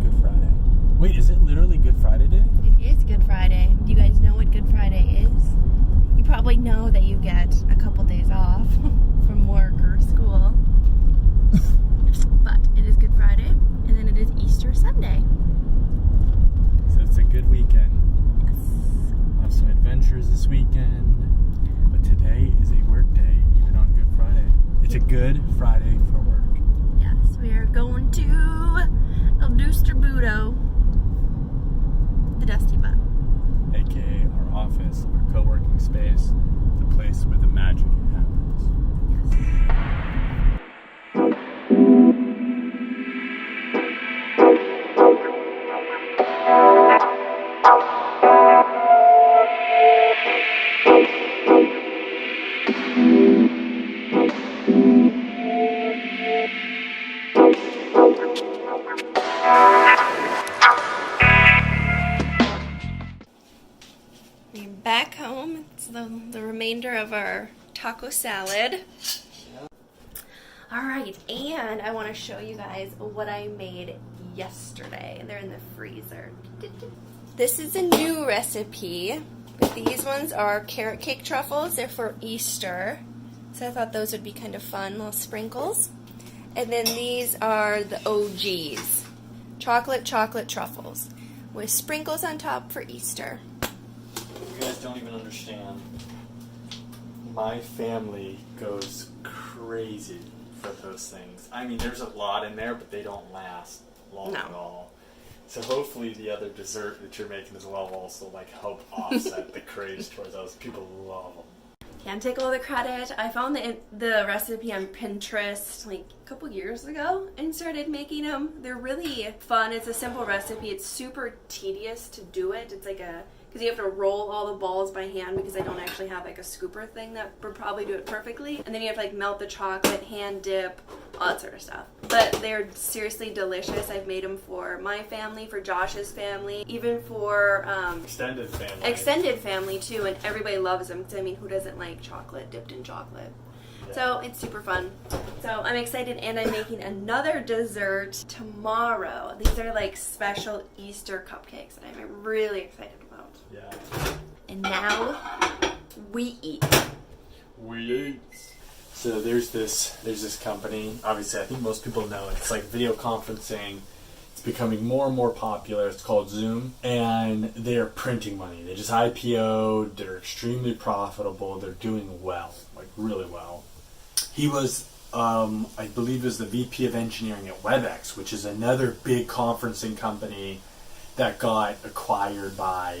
Good Friday. Wait, is it literally Good Friday Day? It is Good Friday. Do you guys know what Good Friday is? You probably know that you get a couple days off from work or school. But it is Good Friday, and then it is Easter Sunday. So it's a good weekend. Yes. We'll have some adventures this weekend. But today is a work day, even on Good Friday. It's a Good Friday for work. Yes, we are going to El Budo, the Dusty Butt. AKA our office, our co-working space, the place where the magic happens. Yes. We're back home. It's the remainder of our taco salad. Alright, and I want to show you guys what I made yesterday. They're in the freezer. This is a new recipe, but these ones are carrot cake truffles. They're for Easter, so I thought those would be kind of fun, little sprinkles. And then these are the OGs, chocolate truffles, with sprinkles on top for Easter. You guys don't even understand. My family goes crazy for those things. I mean, there's a lot in there, but they don't last long at all. So hopefully the other dessert that you're making as well will also help offset the craze towards those. People love them. Can't take all the credit. I found the recipe on Pinterest a couple years ago and started making them. They're really fun. It's a simple recipe. It's super tedious to do it. It's because you have to roll all the balls by hand because I don't actually have a scooper thing that would probably do it perfectly. And then you have to melt the chocolate, hand dip, all that sort of stuff. But they're seriously delicious. I've made them for my family, for Josh's family, even for extended family too, and everybody loves them because who doesn't like chocolate dipped in chocolate? Yeah. So it's super fun. So I'm excited, and I'm making another dessert tomorrow. These are special Easter cupcakes that I'm really excited about. Yeah. And now we eat. So there's this company. Obviously, I think most people know it. It's video conferencing. It's becoming more and more popular. It's called Zoom, and they're printing money. They just IPO'd. They're extremely profitable. They're doing well, really well. He was, I believe, was the VP of engineering at WebEx, which is another big conferencing company that got acquired by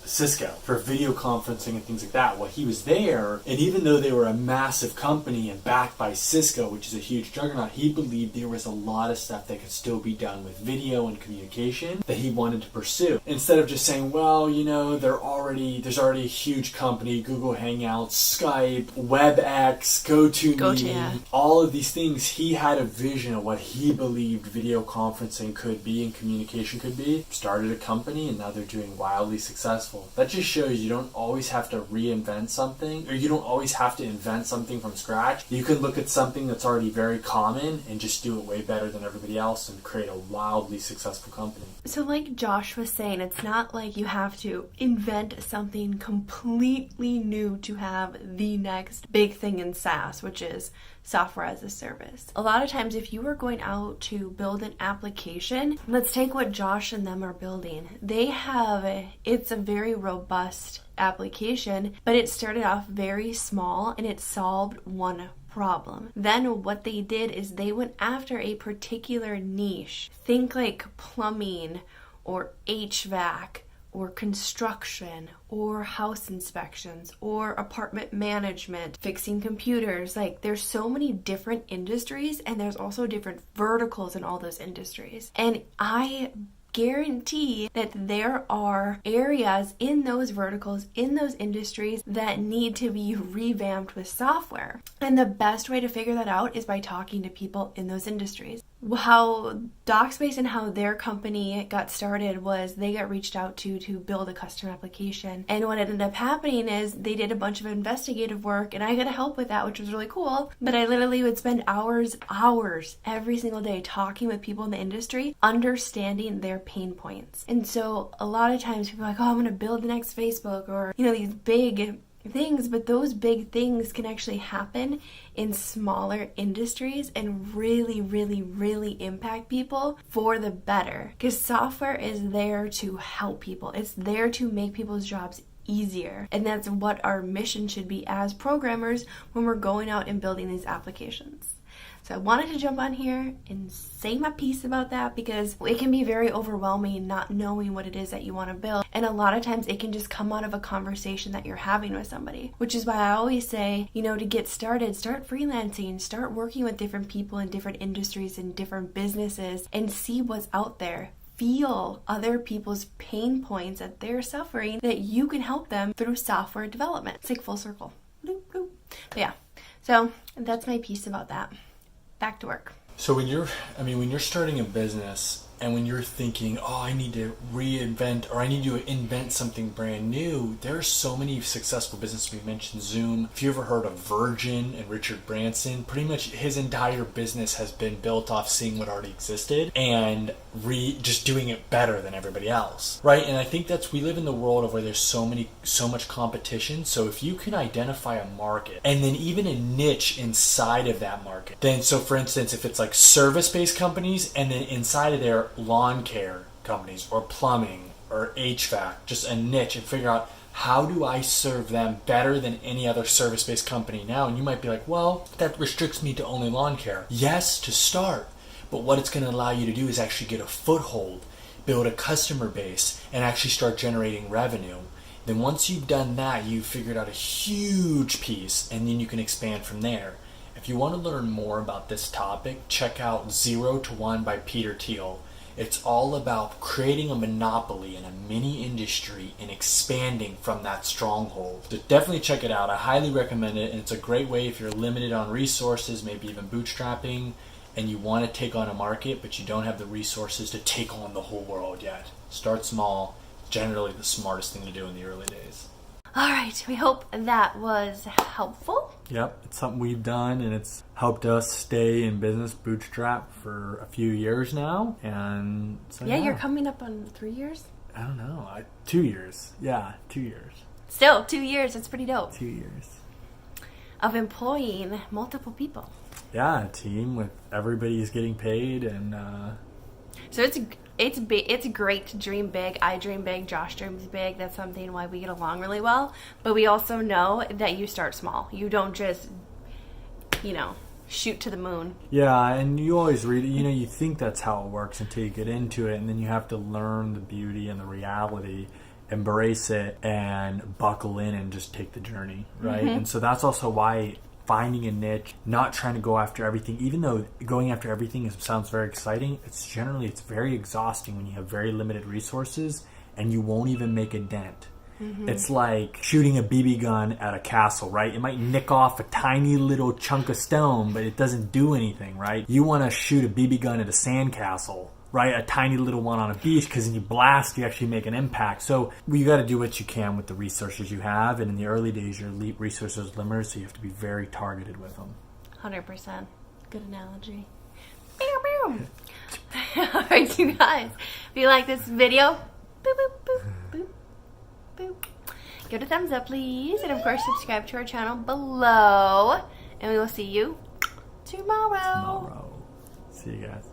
Cisco for video conferencing and things like that. Well, he was there, and even though they were a massive company and backed by Cisco, which is a huge juggernaut, he believed there was a lot of stuff that could still be done with video and communication that he wanted to pursue. Instead of just saying, well, there's already a huge company, Google Hangouts, Skype, WebEx, GoToMeeting, all of these things, he had a vision of what he believed video conferencing could be and communication could be. Started a company, and now they're doing wildly successful. That just shows you don't always have to reinvent something, or you don't always have to invent something from scratch. You can look at something that's already very common and just do it way better than everybody else and create a wildly successful company. So like Josh was saying, it's not like you have to invent something completely new to have the next big thing in SaaS, which is software as a service. A lot of times if you are going out to build an application, let's take what Josh and them are building. It's a very robust application, but it started off very small and it solved one problem. Then what they did is they went after a particular niche. Think plumbing or HVAC or construction or house inspections or apartment management, fixing computers. There's so many different industries, and there's also different verticals in all those industries. And I guarantee that there are areas in those verticals, in those industries, that need to be revamped with software. And the best way to figure that out is by talking to people in those industries. how DocSpace and how their company got started was they got reached out to build a custom application. And what ended up happening is they did a bunch of investigative work, and I got to help with that, which was really cool. But I literally would spend hours every single day talking with people in the industry, understanding their pain points. And so a lot of times people are like, oh, I'm going to build the next Facebook, or, you know, these big things, but those big things can actually happen in smaller industries and really, really, really impact people for the better. Because software is there to help people. It's there to make people's jobs easier. And that's what our mission should be as programmers when we're going out and building these applications. So I wanted to jump on here and say my piece about that, because it can be very overwhelming not knowing what it is that you want to build. And a lot of times it can just come out of a conversation that you're having with somebody, which is why I always say, you know, to get started, start freelancing, start working with different people in different industries and different businesses and see what's out there. Feel other people's pain points that they're suffering, that you can help them through software development. It's like full circle. Bloop, bloop. But yeah, so that's my piece about that. Back to work. So when you're starting a business and when you're thinking, oh, I need to reinvent or I need to invent something brand new, there are so many successful businesses. We mentioned Zoom. If you ever heard of Virgin and Richard Branson, pretty much his entire business has been built off seeing what already existed and just doing it better than everybody else, right? And I think we live in the world of where there's so much competition. So if you can identify a market and then even a niche inside of that market, then so for instance, if it's like service-based companies and then inside of their lawn care companies or plumbing or HVAC, just a niche, and figure out how do I serve them better than any other service-based company now. And you might be like, well, that restricts me to only lawn care. Yes, to start. But what it's going to allow you to do is actually get a foothold, build a customer base, and actually start generating revenue. Then once you've done that, you've figured out a huge piece, and then you can expand from there. If you want to learn more about this topic, check out 0 to 1 by Peter Thiel. It's all about creating a monopoly in a mini industry and expanding from that stronghold. So definitely check it out. I highly recommend it, and it's a great way if you're limited on resources, maybe even bootstrapping, and you want to take on a market, but you don't have the resources to take on the whole world yet. Start small. Generally the smartest thing to do in the early days. All right, we hope that was helpful. Yep, it's something we've done, and it's helped us stay in business bootstrap for a few years now. And so, yeah, you're coming up on 3 years? I don't know, 2 years. Yeah, 2 years. Still, 2 years, that's pretty dope. 2 years. Of employing multiple people. Yeah, a team with everybody's getting paid, and so it's great to dream big. I dream big. Josh dreams big. That's something why we get along really well. But we also know that you start small. You don't just, shoot to the moon. Yeah, and you always read it. You think that's how it works until you get into it, and then you have to learn the beauty and the reality, embrace it, and buckle in and just take the journey, right? Mm-hmm. And so that's also why finding a niche, not trying to go after everything, even though going after everything sounds very exciting, it's very exhausting when you have very limited resources and you won't even make a dent. Mm-hmm. It's like shooting a BB gun at a castle, right? It might nick off a tiny little chunk of stone, but it doesn't do anything, right? You want to shoot a BB gun at a sandcastle, right? A tiny little one on a beach, because when you blast, you actually make an impact. So you got to do what you can with the resources you have. And in the early days, your resources are limited, so you have to be very targeted with them. 100%. Good analogy. All right, you guys. If you like this video, boop, boop, boop, boop, boop. Give it a thumbs up, please. And, of course, subscribe to our channel below. And we will see you tomorrow. See you guys.